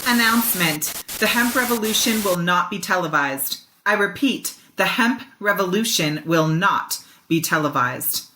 Announcement. The hemp revolution will not be televised. I repeat, the hemp revolution will not be televised.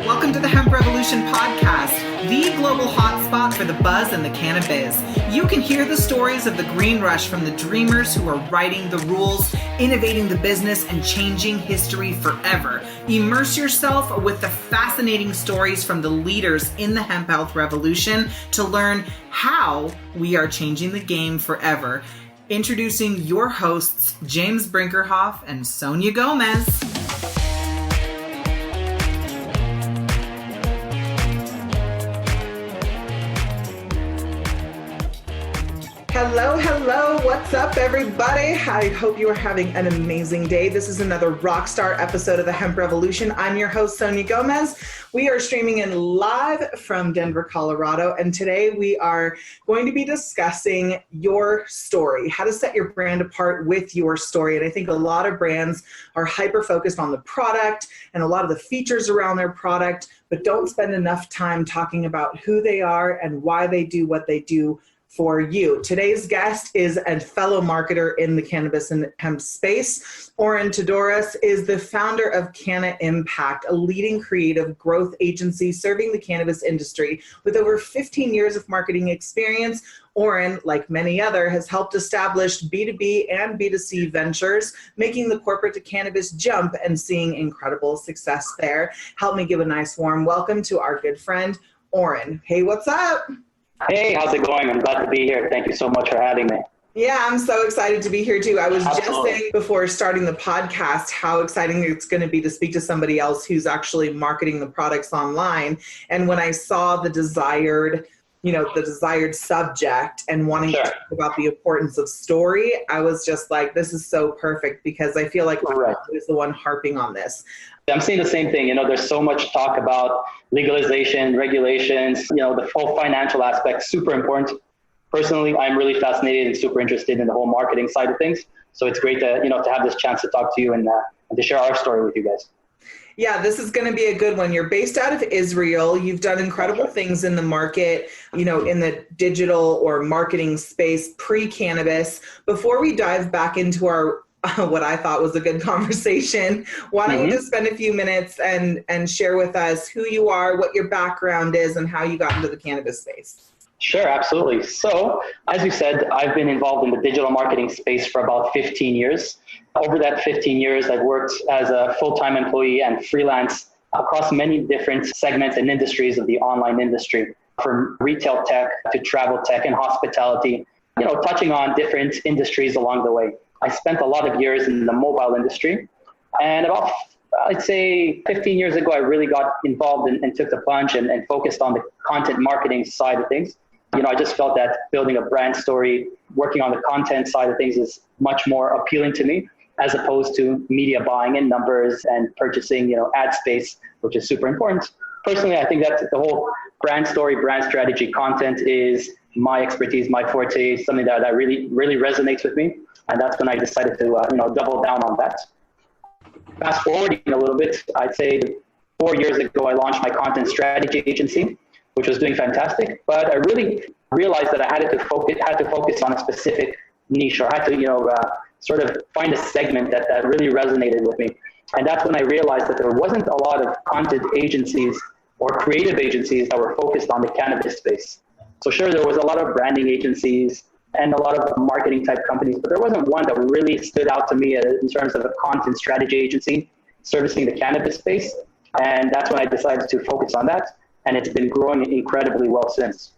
Welcome to the Hemp Revolution podcast, the global hotspot for the buzz and the cannabis. You can hear the stories of the green rush from the dreamers who are writing the rules, innovating the business, and changing history forever. Immerse yourself with the fascinating stories from the leaders in the hemp health revolution to learn how we are changing the game forever. Introducing your hosts, James Brinkerhoff and Sonia Gomez. Hello, what's up everybody? I hope you are having an amazing day. This is another rockstar episode of the Hemp Revolution. I'm your host, Sonia Gomez. We are streaming in live from Denver, Colorado, and today we are going to be discussing your story, how to set your brand apart with your story. And I think a lot of brands are hyper-focused on the product and a lot of the features around their product, but don't spend enough time talking about who they are and why they do what they do for you. Today's guest is a fellow marketer in the cannabis and hemp space. Oren Todores is the founder of Canna Impact, a leading creative growth agency serving the cannabis industry. With over 15 years of marketing experience, Oren, like many others, has helped establish B2B and B2C ventures, making the corporate to cannabis jump and seeing incredible success there. Help me give a nice warm welcome to our good friend, Oren. Hey, what's up? Hey, how's it going? I'm glad to be here. Thank you so much for having me. Yeah, I'm so excited to be here too. I was Absolutely. just saying before starting the podcast how exciting it's going to be to speak to somebody else who's actually marketing the products online. And when I saw the desired subject and wanting to talk about the importance of story, I was just like, this is so perfect because I feel like I was the one harping on this. I'm seeing the same thing. There's so much talk about legalization, regulations, the whole financial aspect, super important. Personally, I'm really fascinated and super interested in the whole marketing side of things. So it's great to, to have this chance to talk to you and to share our story with you guys. Yeah, this is going to be a good one. You're based out of Israel. You've done incredible things in the market, in the digital or marketing space pre-cannabis. Before we dive back into our what I thought was a good conversation, why don't you just spend a few minutes and share with us who you are, what your background is, and how you got into the cannabis space? Sure, absolutely. So, as you said, I've been involved in the digital marketing space for about 15 years. Over that 15 years, I've worked as a full-time employee and freelance across many different segments and industries of the online industry, from retail tech to travel tech and hospitality, touching on different industries along the way. I spent a lot of years in the mobile industry, and about, I'd say 15 years ago, I really got involved and took the plunge and focused on the content marketing side of things. I just felt that building a brand story, working on the content side of things is much more appealing to me, as opposed to media buying and numbers and purchasing, ad space, which is super important. Personally, I think that the whole brand story, brand strategy, content is my expertise, my forte, something that really, really resonates with me. And that's when I decided to, double down on that. Fast forwarding a little bit, I'd say 4 years ago, I launched my content strategy agency, which was doing fantastic. But I really realized that I had to focus on a specific niche, or had to, sort of find a segment that really resonated with me. And that's when I realized that there wasn't a lot of content agencies or creative agencies that were focused on the cannabis space. So sure, there was a lot of branding agencies and a lot of marketing type companies, but there wasn't one that really stood out to me in terms of a content strategy agency servicing the cannabis space. And that's when I decided to focus on that. And it's been growing incredibly well since.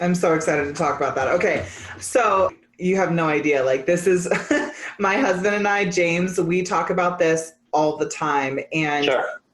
I'm so excited to talk about that. Okay. So you have no idea, this is my husband and I, James, we talk about this all the time. And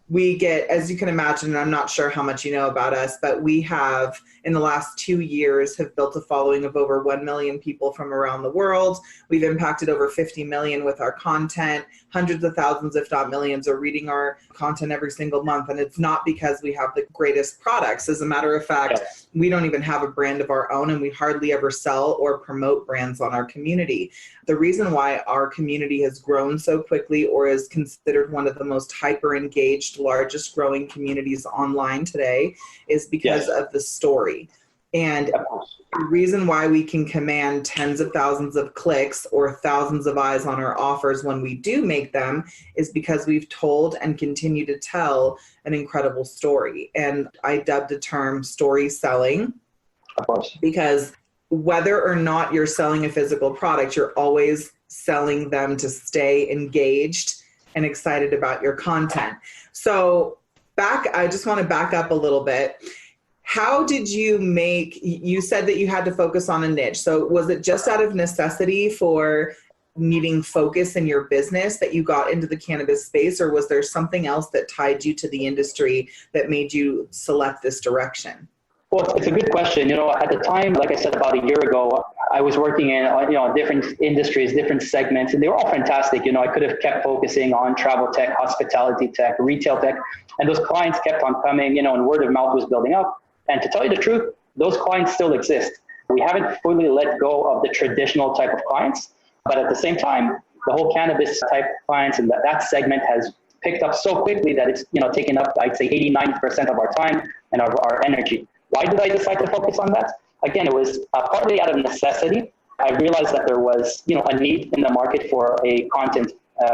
we get, as you can imagine, and I'm not sure how much you know about us, but we have in the last 2 years have built a following of over 1 million people from around the world. We've impacted over 50 million with our content. Hundreds of thousands, if not millions, are reading our content every single month. And it's not because we have the greatest products. As a matter of fact, we don't even have a brand of our own, and we hardly ever sell or promote brands on our community. The reason why our community has grown so quickly, or is considered one of the most hyper-engaged, largest growing communities online today, is because of the story. And the reason why we can command tens of thousands of clicks or thousands of eyes on our offers when we do make them is because we've told and continue to tell an incredible story. And I dubbed the term story selling, because whether or not you're selling a physical product, you're always selling them to stay engaged and excited about your content. So I just want to back up a little bit. How did you said that you had to focus on a niche. So was it just out of necessity for needing focus in your business that you got into the cannabis space, or was there something else that tied you to the industry that made you select this direction? Well, it's a good question. At the time, like I said, about a year ago, I was working in, different industries, different segments, and they were all fantastic. I could have kept focusing on travel tech, hospitality tech, retail tech, and those clients kept on coming, and word of mouth was building up. And to tell you the truth, those clients still exist. We haven't fully let go of the traditional type of clients, but at the same time, the whole cannabis type clients and that segment has picked up so quickly that it's, taken up, I'd say 80-90% of our time and our energy. Why did I decide to focus on that? Again, it was partly out of necessity. I realized that there was, a need in the market for a content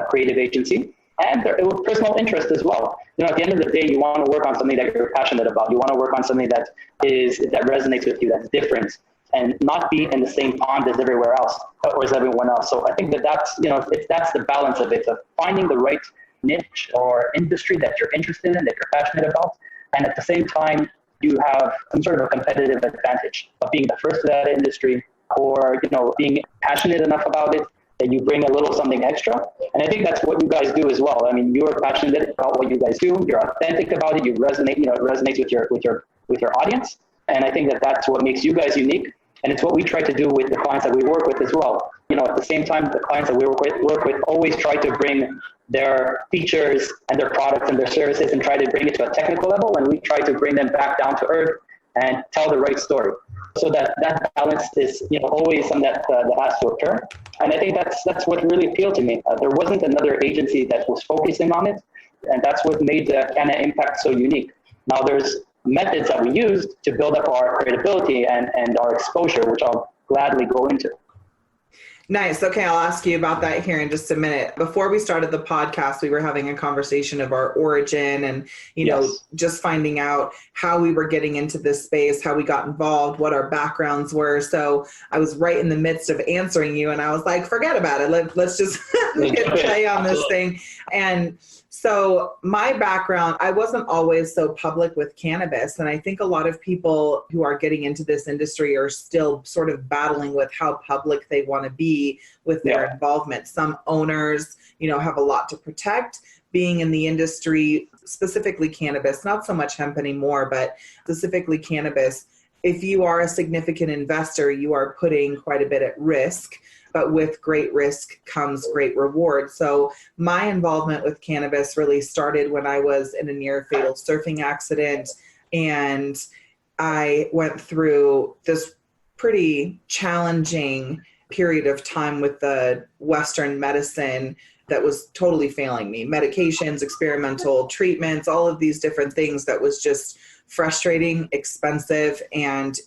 creative agency, and it was personal interest as well. At the end of the day, you want to work on something that you're passionate about. You want to work on something that resonates with you, that's different, and not be in the same pond as everywhere else or as everyone else. So I think that's the balance of it, of finding the right niche or industry that you're interested in, that you're passionate about, and at the same time, you have some sort of a competitive advantage of being the first to that industry, or being passionate enough about it that you bring a little something extra. And I think that's what you guys do as well. I mean, you're passionate about what you guys do. You're authentic about it. You resonate. It resonates with your audience. And I think that's what makes you guys unique. And it's what we try to do with the clients that we work with as well. At the same time, the clients that we work with always try to bring their features and their products and their services and try to bring it to a technical level, and we try to bring them back down to earth and tell the right story. So that balance is always something that has to occur. And I think that's what really appealed to me. There wasn't another agency that was focusing on it, and that's what made Canna Impact so unique. Now there's methods that we used to build up our credibility and our exposure, which I'll gladly go into. Nice. Okay, I'll ask you about that here in just a minute. Before we started the podcast, we were having a conversation of our origin and, just finding out how we were getting into this space, how we got involved, what our backgrounds were. So I was right in the midst of answering you, and I was like, forget about it. Let's just hit play on this thing. And so my background, I wasn't always so public with cannabis. And I think a lot of people who are getting into this industry are still sort of battling with how public they want to be with their involvement. Some owners, have a lot to protect. Being in the industry, specifically cannabis, not so much hemp anymore, but specifically cannabis, if you are a significant investor, you are putting quite a bit at risk. But with great risk comes great reward. So my involvement with cannabis really started when I was in a near fatal surfing accident, and I went through this pretty challenging period of time with the Western medicine that was totally failing me. Medications, experimental treatments, all of these different things that was just frustrating, expensive, and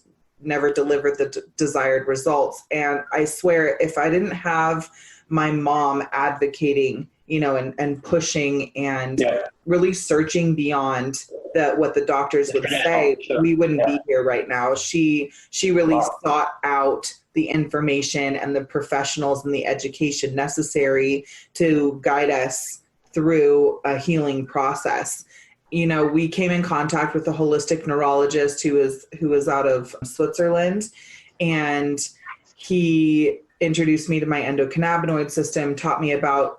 never delivered the desired results. And I swear, if I didn't have my mom advocating, and pushing and really searching beyond what the doctors would say, we wouldn't be here right now. She really sought out the information and the professionals and the education necessary to guide us through a healing process. We came in contact with a holistic neurologist who was out of Switzerland, and he introduced me to my endocannabinoid system, taught me about,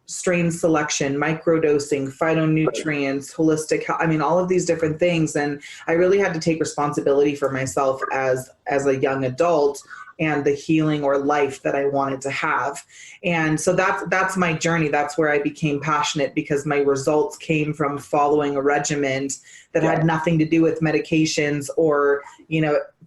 strain selection, microdosing, phytonutrients, holistic health. I mean, all of these different things. And I really had to take responsibility for myself as a young adult and the healing or life that I wanted to have. And so that's my journey. That's where I became passionate, because my results came from following a regimen that had nothing to do with medications or,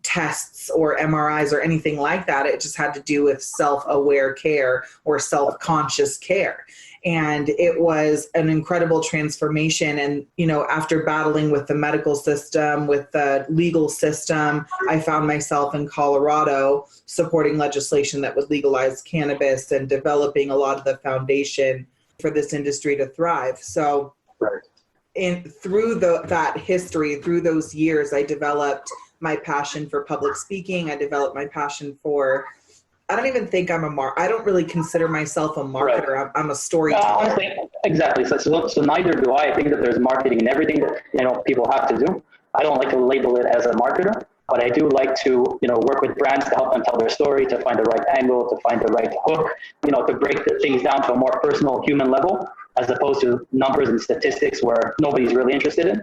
tests or MRIs or anything like that. It just had to do with self-aware care or self-conscious care. And it was an incredible transformation. And, after battling with the medical system, with the legal system, I found myself in Colorado supporting legislation that would legalize cannabis and developing a lot of the foundation for this industry to thrive. So through that history, through those years, I developed my passion for public speaking. I developed my passion for, I don't even think I don't really consider myself a marketer. Right. I'm a storyteller. Honestly, exactly. So neither do I. I think that there's marketing in everything that, people have to do. I don't like to label it as a marketer, but I do like to, work with brands to help them tell their story, to find the right angle, to find the right hook, to break the things down to a more personal human level, as opposed to numbers and statistics where nobody's really interested in.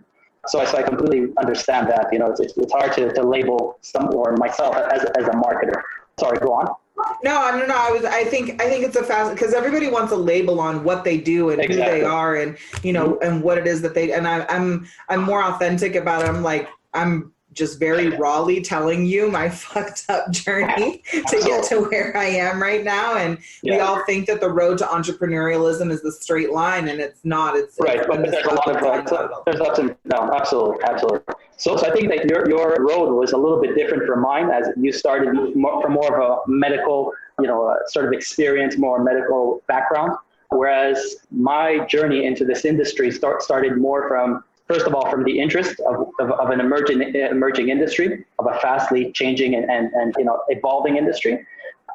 So I completely understand that, it's hard to label myself as a marketer. Sorry, go on. No. I think it's a fast, because everybody wants a label on what they do and who they are, and and what it is that they. And I'm more authentic about it. I'm just very rawly telling you my fucked up journey to get to where I am right now. And we all think that the road to entrepreneurialism is the straight line, and it's not. It's right, but there's a lot of there's ups and downs. Absolutely. So I think that your road was a little bit different from mine, as you started from more of a medical, sort of experience, more medical background, whereas my journey into this industry started more from, first of all, from the interest of an emerging industry, of a fastly changing and evolving industry,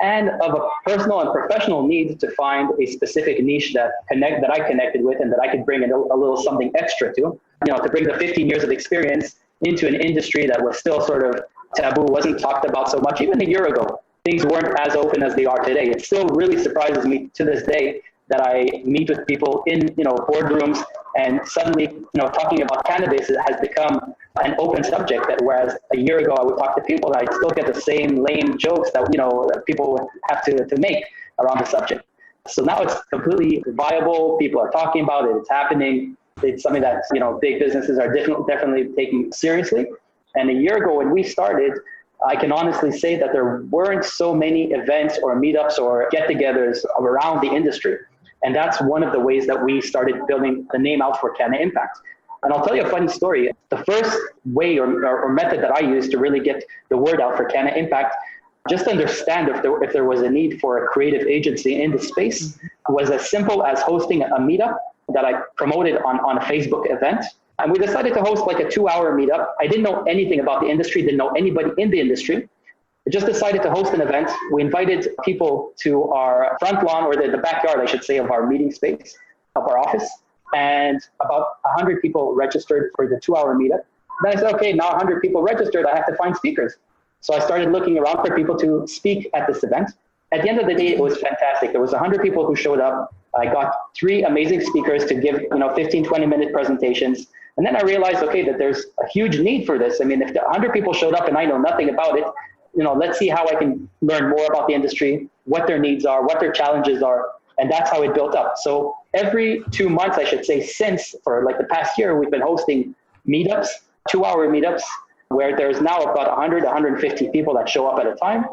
and of a personal and professional need to find a specific niche that I connected with, and that I could bring a little something extra to, to bring the 15 years of experience into an industry that was still sort of taboo, wasn't talked about so much. Even a year ago, things weren't as open as they are today. It still really surprises me to this day that I meet with people in, boardrooms, and suddenly, talking about cannabis has become an open subject, that whereas a year ago I would talk to people, and I'd still get the same lame jokes that, that people have to make around the subject. So now it's completely viable. People are talking about it. It's happening. It's something that, big businesses are definitely taking seriously. And a year ago when we started, I can honestly say that there weren't so many events or meetups or get-togethers around the industry. And that's one of the ways that we started building the name out for Canna Impact. And I'll tell you a funny story. The first way or method that I used to really get the word out for Canna Impact, just understand if there was a need for a creative agency in the space, was as simple as hosting a meetup that I promoted on a Facebook event. And we decided to host like a 2-hour meetup. I didn't know anything about the industry, didn't know anybody in the industry. We just decided to host an event. We invited people to our front lawn, or the backyard, I should say, of our meeting space, of our office. And about 100 people registered for the 2-hour meetup. Then I said, okay, now 100 people registered, I have to find speakers. So I started looking around for people to speak at this event. At the end of the day, it was fantastic. There was 100 people who showed up. I got 3 amazing speakers to give 15, 20-minute presentations. And then I realized, okay, that there's a huge need for this. I mean, if 100 people showed up and I know nothing about it, let's see how I can learn more about the industry, what their needs are, what their challenges are. And that's how it built up. So every 2 months, I should say, for like the past year, we've been hosting meetups, 2-hour meetups, where there's now about 100, 150 people that show up at a time.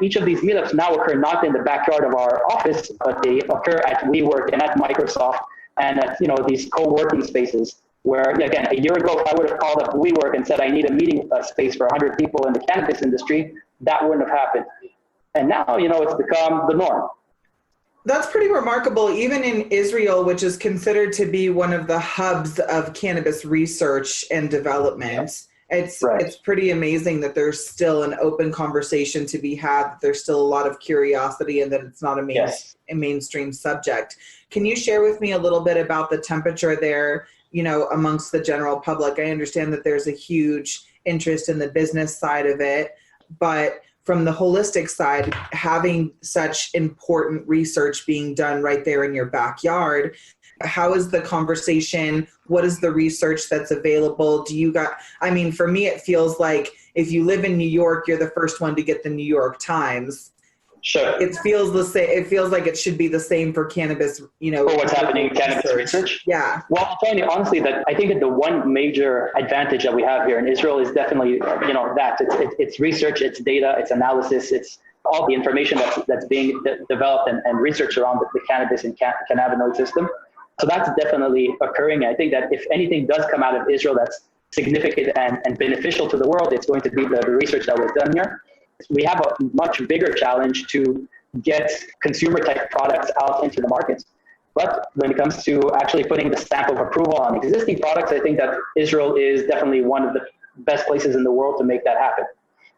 Each of these meetups now occur not in the backyard of our office, but they occur at WeWork and at Microsoft and at these co-working spaces. Where, again, a year ago, if I would have called up WeWork and said I need a meeting space for 100 people in the cannabis industry, that wouldn't have happened. And now, it's become the norm. That's pretty remarkable. Even in Israel, which is considered to be one of the hubs of cannabis research and development, it's pretty amazing that there's still an open conversation to be had, that there's still a lot of curiosity, and that it's not a mainstream subject. Can you share with me a little bit about the temperature there, amongst the general public? I understand that there's a huge interest in the business side of it, but from the holistic side, having such important research being done right there in your backyard, how is the conversation? What is the research that's available? For me, it feels like if you live in New York, you're the first one to get the New York Times. Sure. It feels the same. It feels like it should be the same for cannabis, For what's happening in cannabis research? Yeah. Well, I'll tell you honestly that I think that the one major advantage that we have here in Israel is definitely, that it's research, it's data, it's analysis, it's all the information that's being developed and researched around the cannabis and cannabinoid system. So that's definitely occurring. I think that if anything does come out of Israel that's significant and beneficial to the world, it's going to be the research that was done here. We have a much bigger challenge to get consumer type products out into the market. But when it comes to actually putting the stamp of approval on existing products, I think that Israel is definitely one of the best places in the world to make that happen.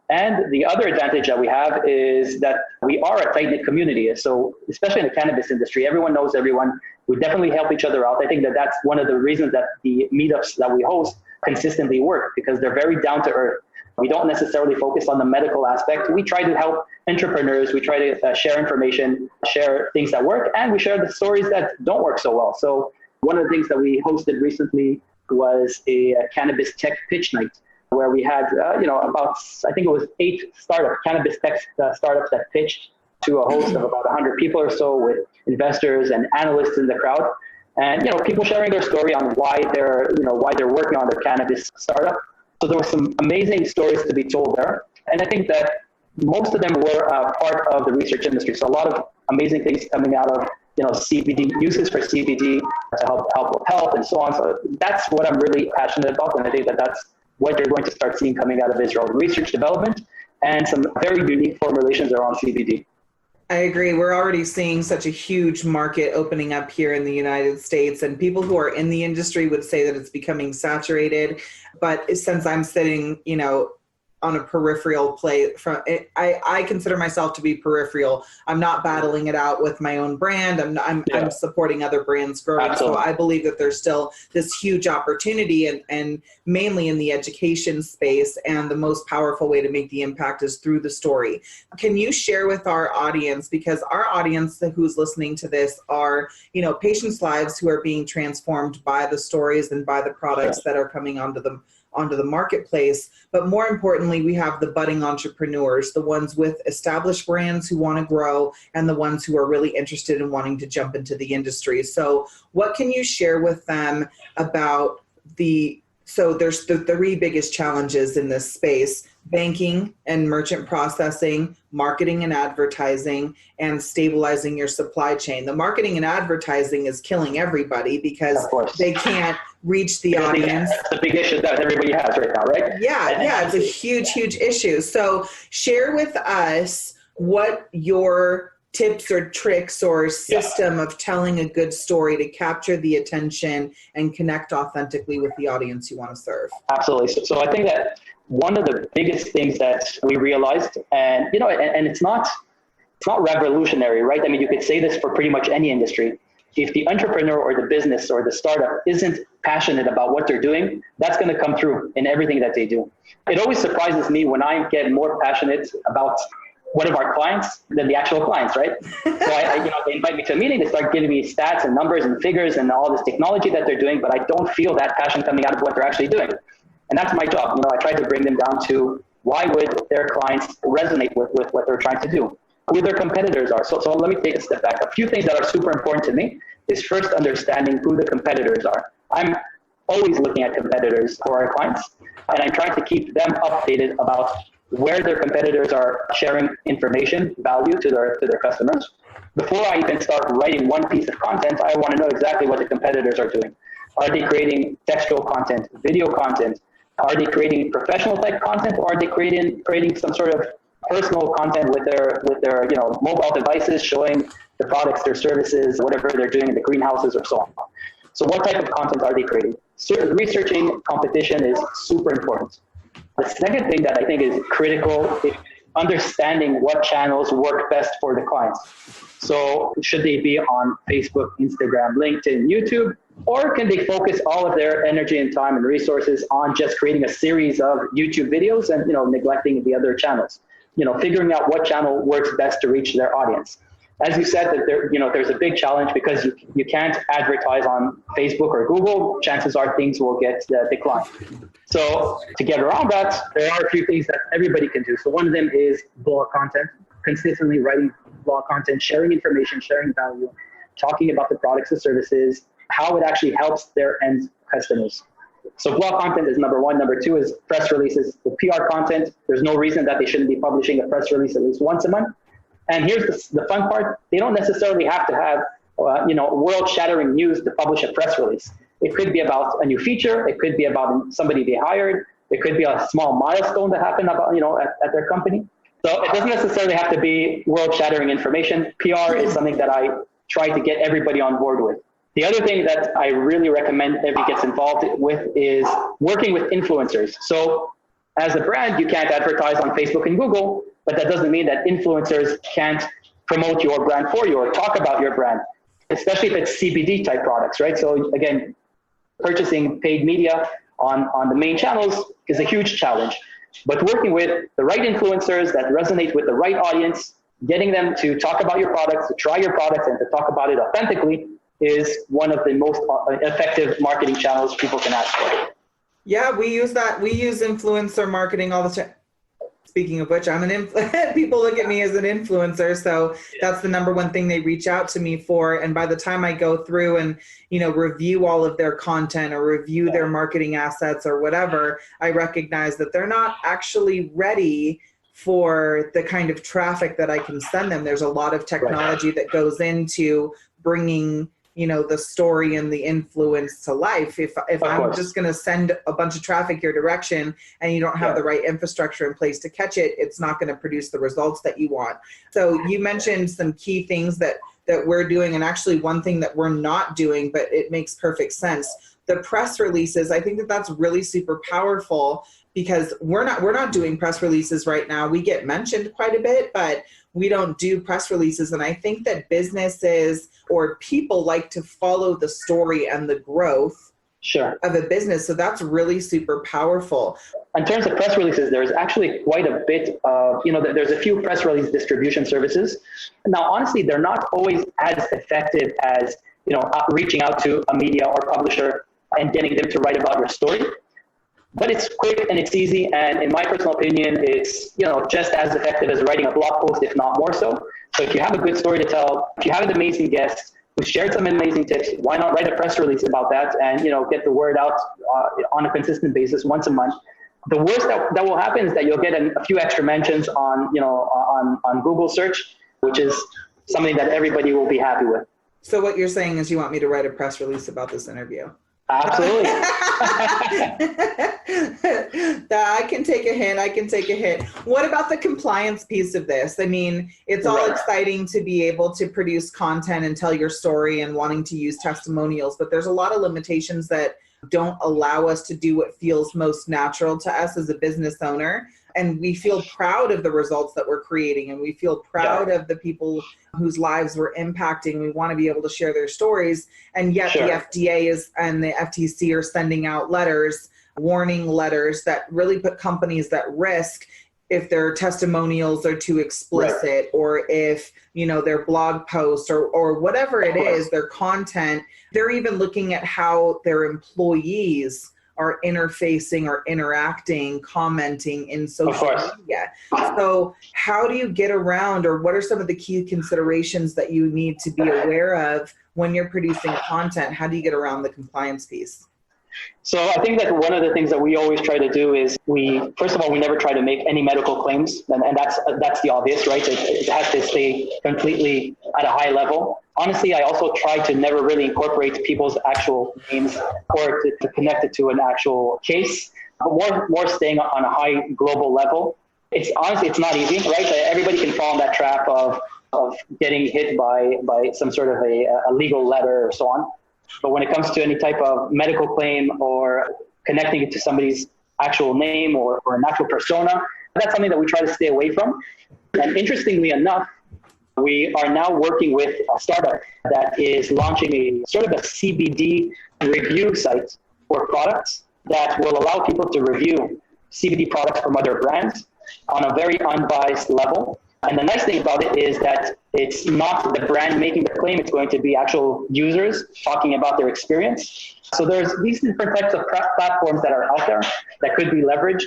And the other advantage that we have is that we are a tight-knit community. So especially in the cannabis industry, everyone knows everyone. We definitely help each other out. I think that that's one of the reasons that the meetups that we host consistently work, because they're very down to earth. We don't necessarily focus on the medical aspect. We try to help entrepreneurs. We try to share information, share things that work, and we share the stories that don't work so well. So one of the things that we hosted recently was a cannabis tech pitch night, where we had, about, I think it was 8 cannabis tech startups that pitched to a host of about 100 people or so, with investors and analysts in the crowd. And, people sharing their story on why they're working on their cannabis startup. So there were some amazing stories to be told there. And I think that most of them were part of the research industry. So a lot of amazing things coming out of, CBD, uses for CBD to help with health and so on. So that's what I'm really passionate about. And I think that that's what you're going to start seeing coming out of Israel: research development and some very unique formulations around CBD. I agree. We're already seeing such a huge market opening up here in the United States, and people who are in the industry would say that it's becoming saturated. But since I'm sitting, on a peripheral play, I consider myself to be peripheral. I'm not battling it out with my own brand. I'm supporting other brands growing. Absolutely. So I believe that there's still this huge opportunity, and mainly in the education space. And the most powerful way to make the impact is through the story. Can you share with our audience, because our audience who's listening to this are, patients' lives who are being transformed by the stories and by the products that are coming onto the marketplace. But more importantly, we have the budding entrepreneurs, the ones with established brands who want to grow, and the ones who are really interested in wanting to jump into the industry. So what can you share with them about so there's the 3 biggest challenges in this space: banking and merchant processing, marketing and advertising, and stabilizing your supply chain. The marketing and advertising is killing everybody because they can't reach the audience. That's the big issue that everybody has right now, right? Yeah, it's a huge issue. So share with us what your tips or tricks or system of telling a good story to capture the attention and connect authentically with the audience you want to serve. Absolutely. So I think that one of the biggest things that we realized, and it's not revolutionary, right? I mean, you could say this for pretty much any industry. If the entrepreneur or the business or the startup isn't passionate about what they're doing, that's going to come through in everything that they do. It always surprises me when I get more passionate about one of our clients than the actual clients, right? So they invite me to a meeting, they start giving me stats and numbers and figures and all this technology that they're doing, but I don't feel that passion coming out of what they're actually doing. And that's my job. I try to bring them down to why would their clients resonate with what they're trying to do, who their competitors are. So let me take a step back. A few things that are super important to me is first understanding who the competitors are. I'm always looking at competitors for our clients, and I'm trying to keep them updated about where their competitors are sharing information, value to their customers. Before I even start writing one piece of content, I want to know exactly what the competitors are doing. Are they creating textual content, video content? Are they creating professional type content, or are they creating some sort of personal content with their mobile devices, showing the products, their services, whatever they're doing in the greenhouses or so on? So what type of content are they creating? Researching competition is super important. The second thing that I think is critical is understanding what channels work best for the clients. So should they be on Facebook, Instagram, LinkedIn, YouTube, or can they focus all of their energy and time and resources on just creating a series of YouTube videos and neglecting the other channels? figuring out what channel works best to reach their audience. As you said, that there's a big challenge because you can't advertise on Facebook or Google. Chances are things will get declined. So to get around that, there are a few things that everybody can do. So one of them is blog content, consistently writing blog content, sharing information, sharing value, talking about the products and services, how it actually helps their end customers. So blog content is number one. Number two is press releases. The PR content, there's no reason that they shouldn't be publishing a press release at least once a month. And here's the fun part. They don't necessarily have to have, world-shattering news to publish a press release. It could be about a new feature. It could be about somebody they hired. It could be a small milestone that happened about, at their company. So it doesn't necessarily have to be world-shattering information. PR is something that I try to get everybody on board with. The other thing that I really recommend everybody gets involved with is working with influencers. So as a brand, you can't advertise on Facebook and Google, but that doesn't mean that influencers can't promote your brand for you or talk about your brand, especially if it's CBD type products, right? So again, purchasing paid media on the main channels is a huge challenge. But working with the right influencers that resonate with the right audience, getting them to talk about your products, to try your products, and to talk about it authentically is one of the most effective marketing channels people can ask for. Yeah, we use that. We use influencer marketing all the time. Speaking of which, I'm people look at me as an influencer. So that's the number one thing they reach out to me for. And by the time I go through and, review all of their content or review their marketing assets or whatever, I recognize that they're not actually ready for the kind of traffic that I can send them. There's a lot of technology that goes into bringing the story and the influence to life. If I'm just going to send a bunch of traffic your direction and you don't have the right infrastructure in place to catch it, it's not going to produce the results that you want. So you mentioned some key things that we're doing, and actually one thing that we're not doing, but it makes perfect sense. The press releases, I think that's really super powerful because we're not doing press releases right now. We get mentioned quite a bit, but we don't do press releases. And I think that businesses or people like to follow the story and the growth of a business. So that's really super powerful. In terms of press releases, there's actually quite a bit of, there's a few press release distribution services. Now, honestly, they're not always as effective as, reaching out to a media or publisher and getting them to write about your story. But it's quick and it's easy, and in my personal opinion, it's just as effective as writing a blog post, if not more so. So if you have a good story to tell, if you have an amazing guest who shared some amazing tips, why not write a press release about that and get the word out on a consistent basis once a month. The worst that will happen is that you'll get a few extra mentions on Google search, which is something that everybody will be happy with. So what you're saying is you want me to write a press release about this interview? Absolutely. I can take a hint. What about the compliance piece of this? I mean, it's all exciting to be able to produce content and tell your story and wanting to use testimonials, but there's a lot of limitations that don't allow us to do what feels most natural to us as a business owner. And we feel proud of the results that we're creating, and we feel proud of the people whose lives we're impacting. We want to be able to share their stories. And yet the FDA and the FTC are sending out warning letters that really put companies at risk if their testimonials are too explicit or if, their blog posts or whatever it is, their content, they're even looking at how their employees are interfacing or interacting, commenting in social media. So how do you get around, or what are some of the key considerations that you need to be aware of when you're producing content? How do you get around the compliance piece? So I think that one of the things that we always try to do is first of all, we never try to make any medical claims, and that's the obvious, right? It has to stay completely at a high level. Honestly, I also try to never really incorporate people's actual names or to connect it to an actual case, but more staying on a high global level. It's not easy, right? Everybody can fall in that trap of getting hit by some sort of a legal letter or so on. But when it comes to any type of medical claim or connecting it to somebody's actual name or an actual persona, that's something that we try to stay away from. And interestingly enough, we are now working with a startup that is launching a sort of a CBD review site for products that will allow people to review CBD products from other brands on a very unbiased level. And the nice thing about it is that it's not the brand making the claim, it's going to be actual users talking about their experience. So there's these different types of platforms that are out there that could be leveraged,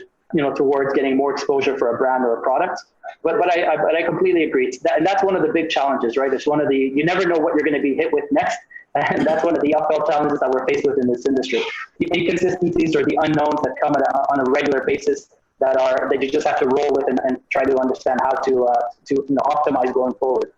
towards getting more exposure for a brand or a product. But I completely agree. And that's one of the big challenges, right? It's you never know what you're going to be hit with next. And that's one of the uphill challenges that we're faced with in this industry. The inconsistencies or the unknowns that come on a regular basis that you just have to roll with and try to understand how to optimize going forward.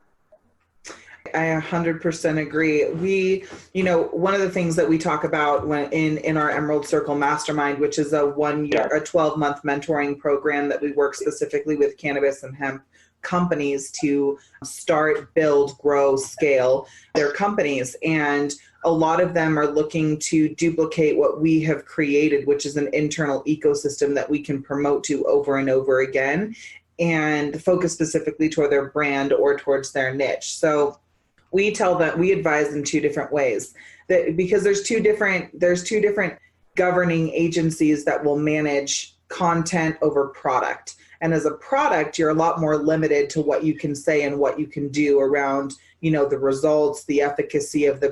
I 100% agree. One of the things that we talk about when in our Emerald Circle Mastermind, which is a 12-month mentoring program that we work specifically with cannabis and hemp companies to start, build, grow, scale their companies. And a lot of them are looking to duplicate what we have created, which is an internal ecosystem that we can promote to over and over again and focus specifically toward their brand or towards their niche. So we advise in two different ways, that because there's two different governing agencies that will manage content over product. And as a product, you're a lot more limited to what you can say and what you can do around, the results, the efficacy of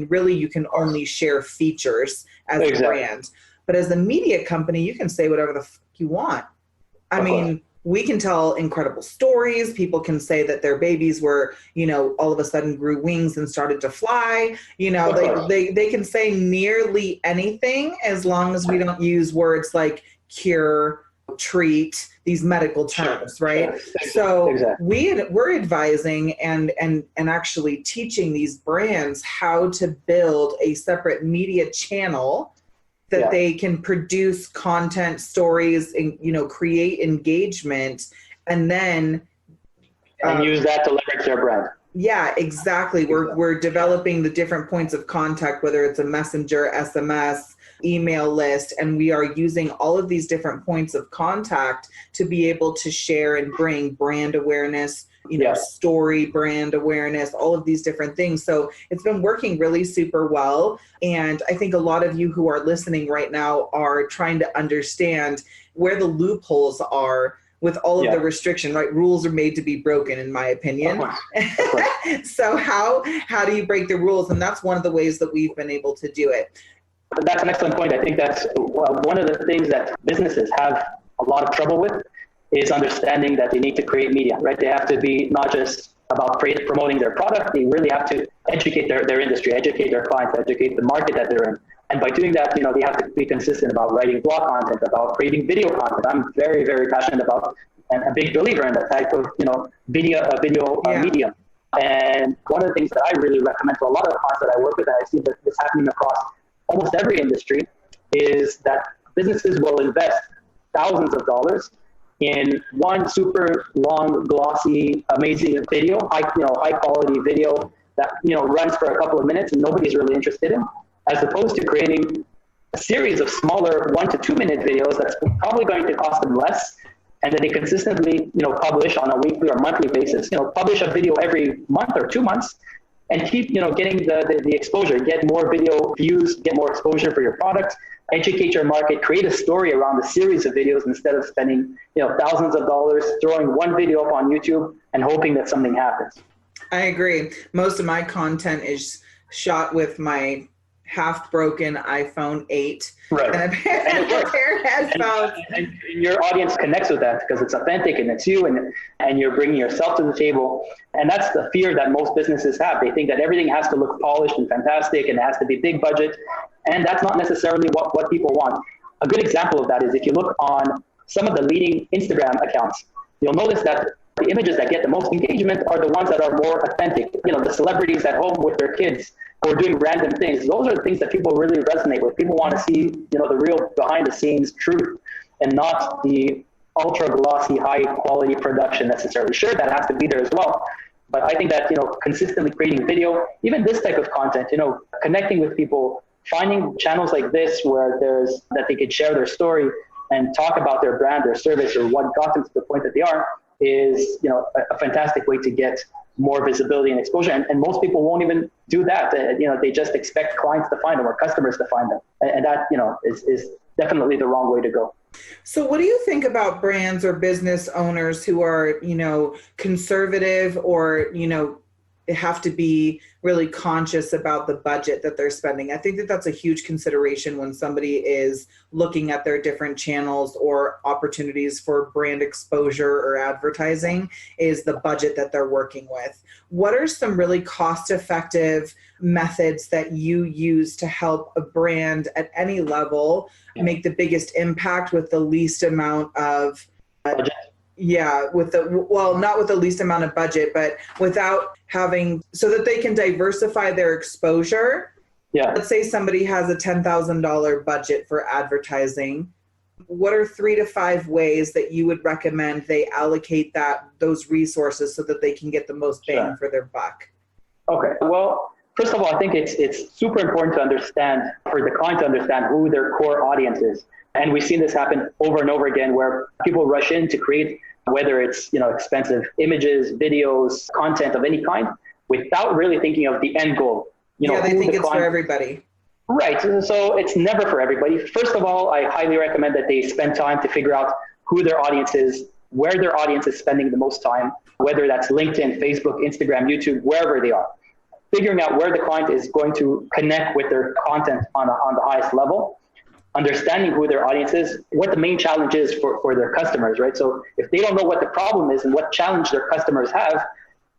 really you can only share features as a brand. But as a media company, you can say whatever the fuck you want. We can tell incredible stories. People can say that their babies were, all of a sudden grew wings and started to fly. They can say nearly anything as long as we don't use words like cure, treat, these medical terms, right? So we're advising and actually teaching these brands how to build a separate media channel that they can produce content, stories, and create engagement, and then use that to leverage their brand. Yeah, exactly. We're developing the different points of contact, whether it's a messenger, SMS, email list, and we are using all of these different points of contact to be able to share and bring brand awareness, story, brand awareness, all of these different things. So it's been working really super well. And I think a lot of you who are listening right now are trying to understand where the loopholes are with all of the restriction, right? Rules are made to be broken, in my opinion. Of course. So how do you break the rules? And that's one of the ways that we've been able to do it. That's an excellent point. I think that's one of the things that businesses have a lot of trouble with is understanding that they need to create media, right? They have to be not just about promoting their product, they really have to educate their industry, educate their clients, educate the market that they're in. And by doing that, they have to be consistent about writing blog content, about creating video content. I'm very, very passionate about and a big believer in that type of, video medium. And one of the things that I really recommend to a lot of the clients that I work with, and I see that this happening across almost every industry, is that businesses will invest thousands of dollars in one super long, glossy, amazing video, high quality video that runs for a couple of minutes and nobody's really interested in, as opposed to creating a series of smaller 1 to 2 minute videos that's probably going to cost them less, and that they consistently publish on a weekly or monthly basis. Publish a video every month or 2 months, and keep getting the exposure, get more video views, get more exposure for your product, educate your market, create a story around a series of videos instead of spending thousands of dollars throwing one video up on YouTube and hoping that something happens. I agree. Most of my content is shot with my half-broken iPhone 8 right. and a pair of headphones. And your audience connects with that because it's authentic and it's you, and you're bringing yourself to the table. And that's the fear that most businesses have. They think that everything has to look polished and fantastic and it has to be big budget. And that's not necessarily what people want. A good example of that is if you look on some of the leading Instagram accounts, you'll notice that the images that get the most engagement are the ones that are more authentic. The celebrities at home with their kids or doing random things. Those are the things that people really resonate with. People want to see, the real behind the scenes truth and not the ultra glossy, high quality production necessarily. Sure, that has to be there as well. But I think that, consistently creating video, even this type of content, connecting with people, finding channels like this where that they could share their story and talk about their brand, their service, or what got them to the point that they are, is a fantastic way to get more visibility and exposure. And most people won't even do that. They just expect clients to find them or customers to find them. And that is definitely the wrong way to go. So what do you think about brands or business owners who are, conservative or, have to be really conscious about the budget that they're spending? I think that that's a huge consideration when somebody is looking at their different channels or opportunities for brand exposure or advertising, is the budget that they're working with. What are some really cost-effective methods that you use to help a brand at any level make the biggest impact with the least amount of Budget. not with the least amount of budget, but without having, so that they can diversify their exposure? Yeah. Let's say somebody has a $10,000 budget for advertising. What are 3 to 5 ways that you would recommend they allocate those resources so that they can get the most bang for their buck? Okay. Well, first of all, I think it's super important to understand, for the client to understand who their core audience is. And we've seen this happen over and over again, where people rush in to create, whether it's, expensive images, videos, content of any kind, without really thinking of the end goal. They think it's for everybody. Right. So it's never for everybody. First of all, I highly recommend that they spend time to figure out who their audience is, where their audience is spending the most time, whether that's LinkedIn, Facebook, Instagram, YouTube, wherever they are. Figuring out where the client is going to connect with their content on the highest level, understanding who their audience is, what the main challenge is for their customers, right? So if they don't know what the problem is and what challenge their customers have,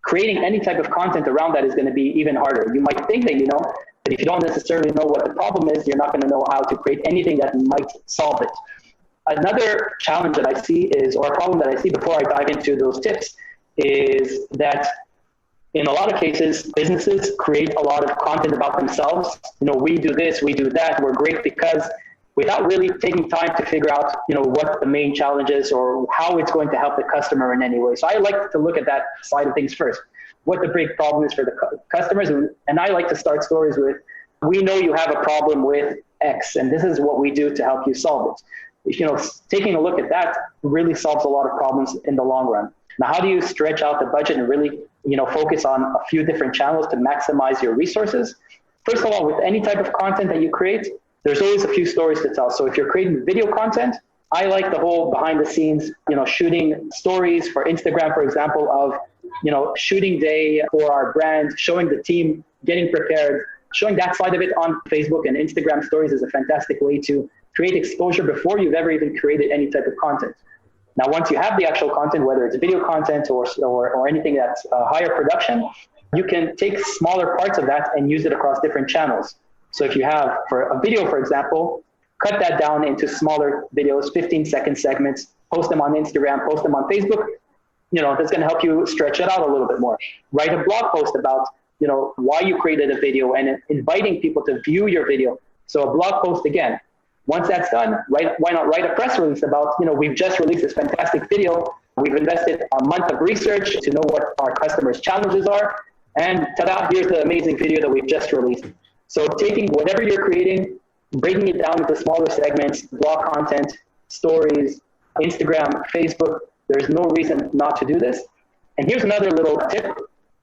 creating any type of content around that is going to be even harder. You might think that you know, but if you don't necessarily know what the problem is, you're not going to know how to create anything that might solve it. Another challenge that I see is, or a problem that I see before I dive into those tips, is that in a lot of cases, businesses create a lot of content about themselves. We do this, we do that, we're great because, without really taking time to figure out, what the main challenge is or how it's going to help the customer in any way. So I like to look at that side of things first, what the big problem is for the customers. And I like to start stories with, we know you have a problem with X, and this is what we do to help you solve it. Taking a look at that really solves a lot of problems in the long run. Now, how do you stretch out the budget and really, focus on a few different channels to maximize your resources? First of all, with any type of content that you create, there's always a few stories to tell. So if you're creating video content, I like the whole behind the scenes, shooting stories for Instagram, for example, of, shooting day for our brand, showing the team getting prepared, showing that side of it on Facebook and Instagram stories is a fantastic way to create exposure before you've ever even created any type of content. Now, once you have the actual content, whether it's video content or anything that's higher production, you can take smaller parts of that and use it across different channels. So if you have, for a video, for example, cut that down into smaller videos, 15-second segments, post them on Instagram, post them on Facebook. That's going to help you stretch it out a little bit more. Write a blog post about, why you created a video and inviting people to view your video. So a blog post again. Once that's done, why not write a press release about, we've just released this fantastic video. We've invested a month of research to know what our customers' challenges are. And ta-da, here's the amazing video that we've just released. So taking whatever you're creating, breaking it down into smaller segments, blog content, stories, Instagram, Facebook, there's no reason not to do this. And here's another little tip.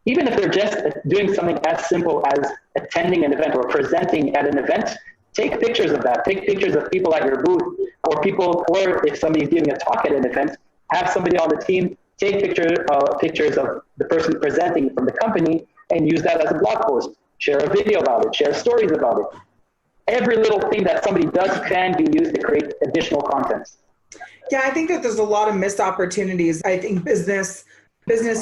Even if they're just doing something as simple as attending an event or presenting at an event, take pictures of that. Take pictures of people at your booth or if somebody's giving a talk at an event, have somebody on the team take pictures of the person presenting from the company and use that as a blog post. Share a video about it, share stories about it. Every little thing that somebody does can be used to create additional content. Yeah, I think that there's a lot of missed opportunities. I think business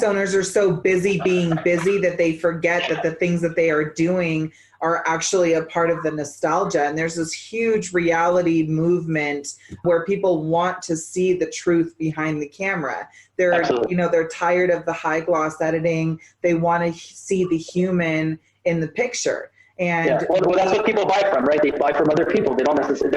owners are so busy being busy that they forget that the things that they are doing are actually a part of the nostalgia. And there's this huge reality movement where people want to see the truth behind the camera. They're, they're tired of the high gloss editing. They want to see the human in the picture. And well, that's what people buy from, right? They buy from other people. They're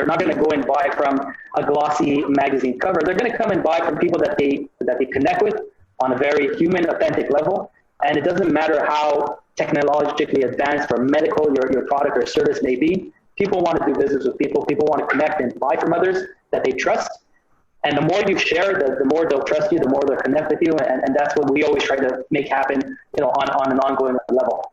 not going to go and buy from a glossy magazine cover. They're going to come and buy from people that they connect with on a very human, authentic level. And it doesn't matter how technologically advanced or medical your product or service may be. People want to do business with people. People want to connect and buy from others that they trust. And the more you share, the more they'll trust you, the more they'll connect with you. And that's what we always try to make happen, on an ongoing level.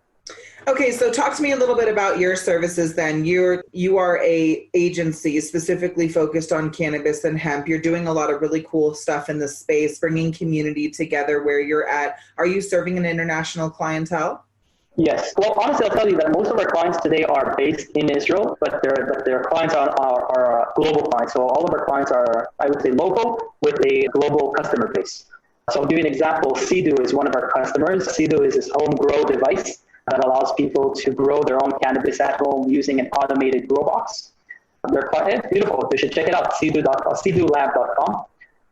Okay, so talk to me a little bit about your services then. You are a agency specifically focused on cannabis and hemp. You're doing a lot of really cool stuff in this space, bringing community together where you're at. Are you serving an international clientele? Yes. Well, honestly, I'll tell you that most of our clients today are based in Israel, but their clients are global clients. So all of our clients are, I would say, local with a global customer base. So I'll give you an example. Sea-Doo is one of our customers. Sea-Doo is this home grow device that allows people to grow their own cannabis at home using an automated grow box. It's beautiful. You should check it out, seadoolab.com.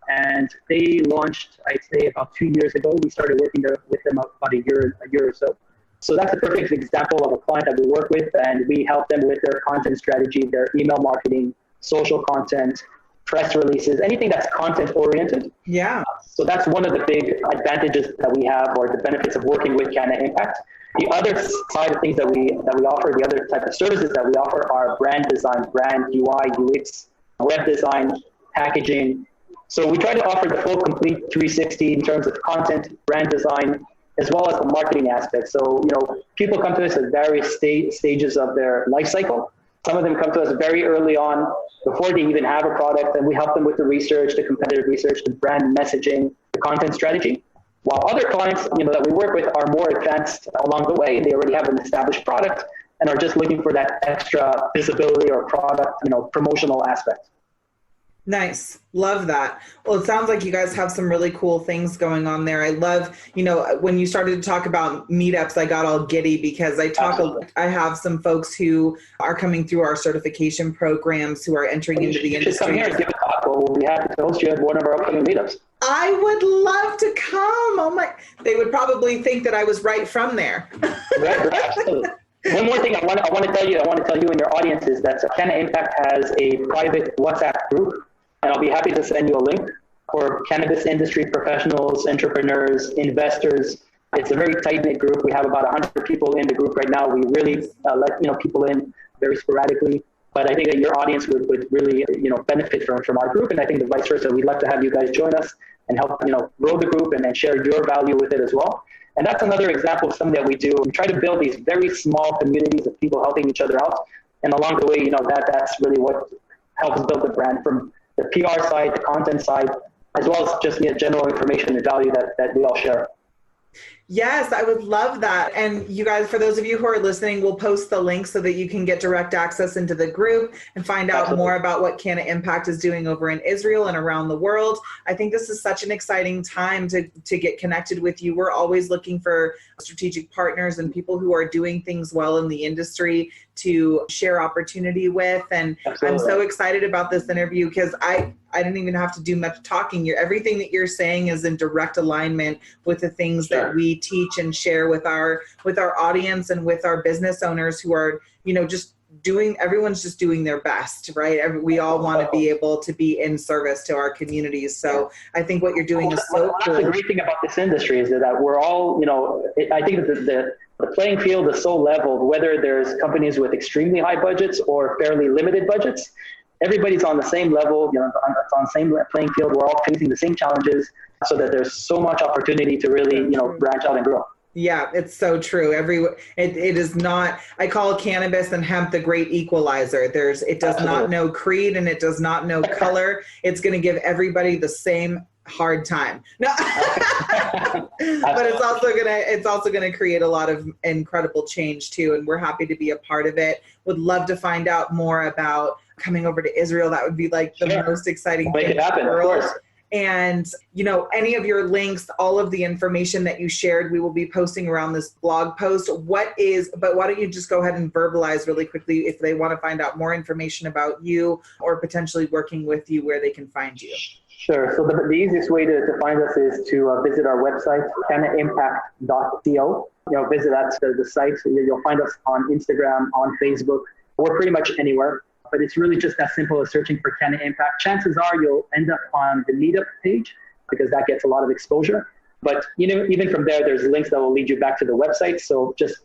And they launched, I'd say, about 2 years ago. We started working with them about a year or so. So that's a perfect example of a client that we work with, and we help them with their content strategy, their email marketing, social content, press releases, anything that's content oriented. Yeah. So that's one of the big advantages that we have, or the benefits of working with Canna Impact. The other side of things that we offer, the other type of services that we offer are brand design, brand UI, UX, web design, packaging. So we try to offer the full complete 360 in terms of content, brand design, as well as the marketing aspect. So, people come to us at various stages of their life cycle. Some of them come to us very early on, before they even have a product, and we help them with the research, the competitive research, the brand messaging, the content strategy. While other clients, that we work with are more advanced along the way. They already have an established product and are just looking for that extra visibility or product, promotional aspect. Nice. Love that. Well, it sounds like you guys have some really cool things going on there. I love, when you started to talk about meetups, I got all giddy because I have some folks who are coming through our certification programs who are entering into the industry. You should come here and give a talk. We'll be happy to host you at one of our upcoming meetups. I would love to come. They would probably think that I was right from there. Right, absolutely. One more thing I want to tell you and your audience is that Canna Impact has a private WhatsApp group. And I'll be happy to send you a link for cannabis industry professionals, entrepreneurs, investors. It's a very tight-knit group. We have about 100 people in the group right now. We really let people in very sporadically. But I think that your audience would really benefit from our group. And I think the vice versa. We'd love to have you guys join us and help grow the group and then share your value with it as well. And that's another example of something that we do. We try to build these very small communities of people helping each other out. And along the way, that's really what helps build the brand from the PR side, the content side, as well as just general information and value that we all share. Yes, I would love that. And you guys, for those of you who are listening, we'll post the link so that you can get direct access into the group and find out more about what Canna Impact is doing over in Israel and around the world. I think this is such an exciting time to get connected with you. We're always looking for strategic partners and people who are doing things well in the industry to share opportunity with. And I'm so excited about this interview because I didn't even have to do much talking. Everything that you're saying is in direct alignment with the things that we teach and share with our audience and with our business owners who are, everyone's just doing their best, right? We all want to be able to be in service to our communities. So I think what you're doing is so cool. That's the great thing about this industry is that we're all, I think that the playing field is so leveled, whether there's companies with extremely high budgets or fairly limited budgets. Everybody's on the same level, on the same playing field. We're all facing the same challenges, so that there's so much opportunity to really, branch out and grow. Yeah, it's so true. It is not, I call cannabis and hemp the great equalizer. It does not know creed and it does not know color. It's going to give everybody the same hard time. No. But it's also gonna create a lot of incredible change too. And we're happy to be a part of it. Would love to find out more about coming over to Israel. That would be like the most exciting thing in the world. And, any of your links, all of the information that you shared, we will be posting around this blog post. But why don't you just go ahead and verbalize really quickly if they want to find out more information about you or potentially working with you, where they can find you. Sure. So the easiest way to find us is to visit our website, cannaimpact.co. Visit the site. You'll find us on Instagram, on Facebook. We're pretty much anywhere. But it's really just as simple as searching for Canna Impact. Chances are you'll end up on the meetup page because that gets a lot of exposure. But even from there, there's links that will lead you back to the website. So just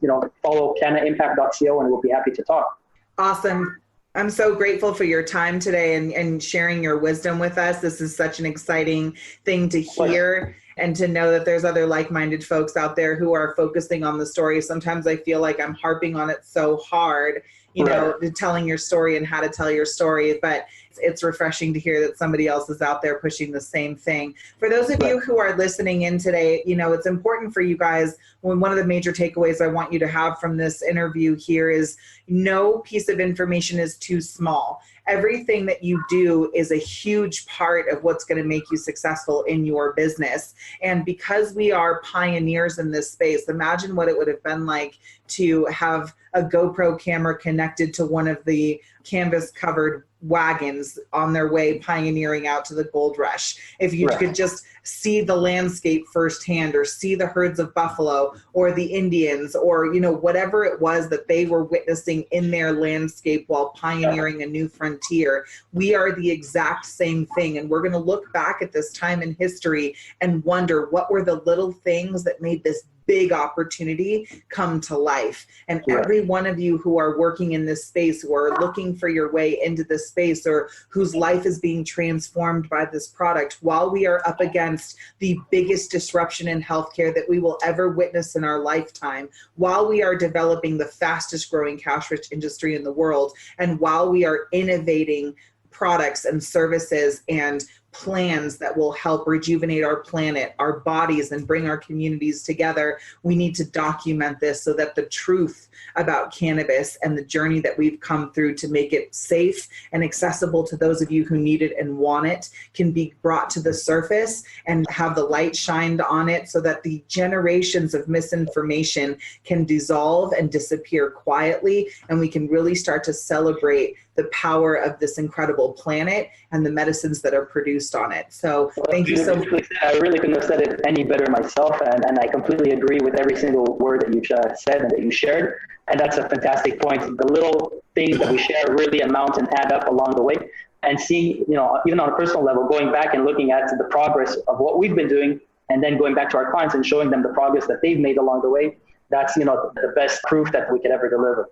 follow cannaimpact.co and we'll be happy to talk. Awesome. I'm so grateful for your time today and sharing your wisdom with us. This is such an exciting thing to hear. and to know that there's other like-minded folks out there who are focusing on the story. Sometimes I feel like I'm harping on it so hard, you know, telling your story and how to tell your story, but it's refreshing to hear that somebody else is out there pushing the same thing. For those of you who are listening in today, you know, it's important for you guys. One of the major takeaways I want you to have from this interview here is no piece of information is too small. Everything that you do is a huge part of what's going to make you successful in your business. And because we are pioneers in this space, imagine what it would have been like to have a GoPro camera connected to one of the canvas covered wagons on their way pioneering out to the gold rush. If you could just see the landscape firsthand, or see the herds of buffalo or the Indians, or, you know, whatever it was that they were witnessing in their landscape while pioneering a new frontier. We are the exact same thing. And we're going to look back at this time in history and wonder what were the little things that made this big opportunity come to life. And every one of you who are working in this space, who are looking for your way into this space, or whose life is being transformed by this product, while we are up against the biggest disruption in healthcare that we will ever witness in our lifetime, while we are developing the fastest growing cash-rich industry in the world, and while we are innovating products and services and plans that will help rejuvenate our planet, our bodies, and bring our communities together, we need to document this so that the truth about cannabis and the journey that we've come through to make it safe and accessible to those of you who need it and want it can be brought to the surface and have the light shined on it, so that the generations of misinformation can dissolve and disappear quietly, and we can really start to celebrate the power of this incredible planet and the medicines that are produced on it. So thank you so much. I really couldn't have said it any better myself, and I completely agree with every single word that you said and that you shared. And that's a fantastic point. The little things that we share really amount and add up along the way. And seeing, you know, even on a personal level, going back and looking at the progress of what we've been doing, and then going back to our clients and showing them the progress that they've made along the way, that's, you know, the best proof that we could ever deliver.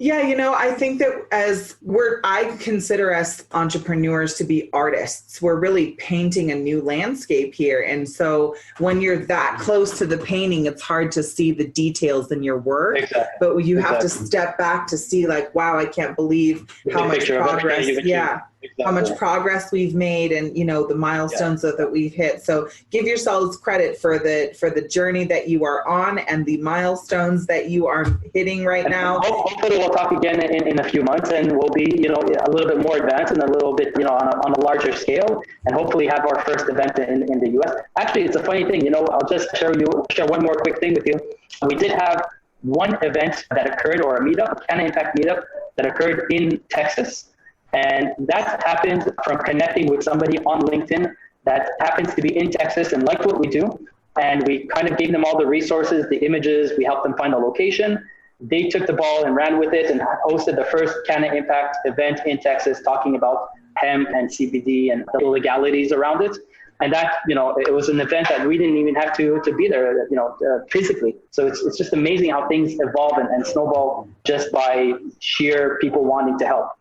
Yeah, you know, I think that I consider us entrepreneurs to be artists. We're really painting a new landscape here. And so when you're that close to the painting, it's hard to see the details in your work. Exactly. But you have to step back to see, like, wow, I can't believe how much progress. How much progress we've made, and, you know, the milestones that we've hit. So give yourselves credit for the journey that you are on and the milestones that you are hitting right now. Hopefully we'll talk again in a few months, and we'll be, you know, a little bit more advanced and a little bit, you know, on a larger scale, and hopefully have our first event in the US. Actually, it's a funny thing, you know, I'll just share one more quick thing with you. We did have one event that occurred, or a meetup, Canna Impact meetup, that occurred in Texas. And that happened from connecting with somebody on LinkedIn that happens to be in Texas and liked what we do. And we kind of gave them all the resources, the images, we helped them find the location. They took the ball and ran with it and hosted the first Canna Impact event in Texas, talking about hemp and CBD and the legalities around it. And that, you know, it was an event that we didn't even have to be there, you know, physically. So it's just amazing how things evolve and snowball just by sheer people wanting to help.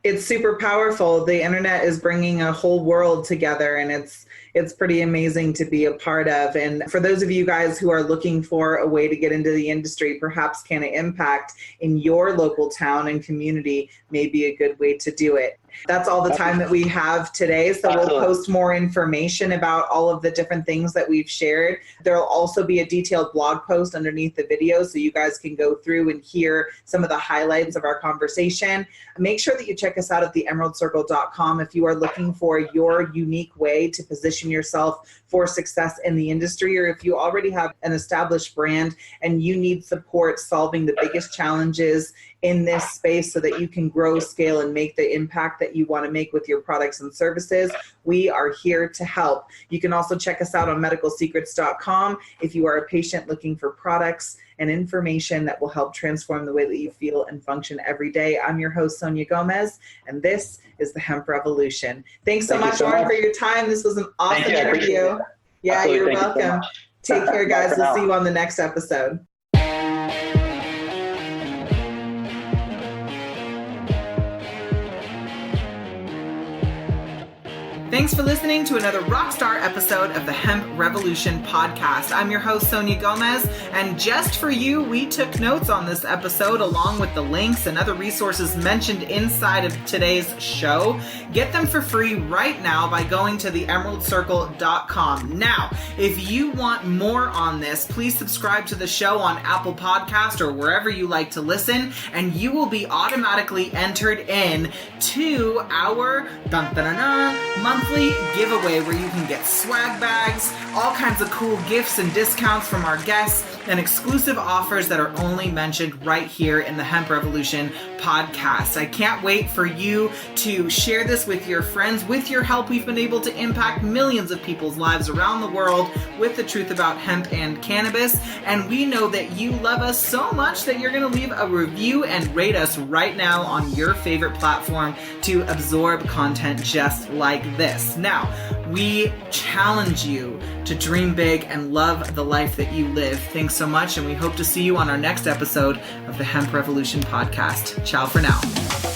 It's super powerful. The internet is bringing a whole world together, and it's pretty amazing to be a part of. And for those of you guys who are looking for a way to get into the industry, perhaps Canna Impact in your local town and community may be a good way to do it. That's all the time that we have today. So we'll post more information about all of the different things that we've shared. There'll also be a detailed blog post underneath the video, so you guys can go through and hear some of the highlights of our conversation. Make sure that you check us out at theemeraldcircle.com if you are looking for your unique way to position yourself for success in the industry, or if you already have an established brand and you need support solving the biggest challenges in this space so that you can grow, scale, and make the impact that you want to make with your products and services. We are here to help. You can also check us out on medicalsecrets.com if you are a patient looking for products and information that will help transform the way that you feel and function every day. I'm your host, Sonia Gomez, and this is the Hemp Revolution. Thanks so much, Oren, for your time. This was an awesome interview. Yeah, absolutely. You're welcome. Take care, guys. We'll see you on the next episode. Thanks for listening to another Rockstar episode of the Hemp Revolution podcast. I'm your host, Sonia Gomez, and just for you, we took notes on this episode along with the links and other resources mentioned inside of today's show. Get them for free right now by going to theemeraldcircle.com. Now, if you want more on this, please subscribe to the show on Apple Podcast or wherever you like to listen, and you will be automatically entered in to our monthly giveaway where you can get swag bags, all kinds of cool gifts and discounts from our guests, and exclusive offers that are only mentioned right here in the Hemp Revolution podcast. I can't wait for you to share this with your friends. With your help, we've been able to impact millions of people's lives around the world with the truth about hemp and cannabis. And we know that you love us so much that you're going to leave a review and rate us right now on your favorite platform to absorb content just like this. Now, we challenge you to dream big and love the life that you live. Thanks so much, and we hope to see you on our next episode of the Hemp Revolution podcast. Ciao for now.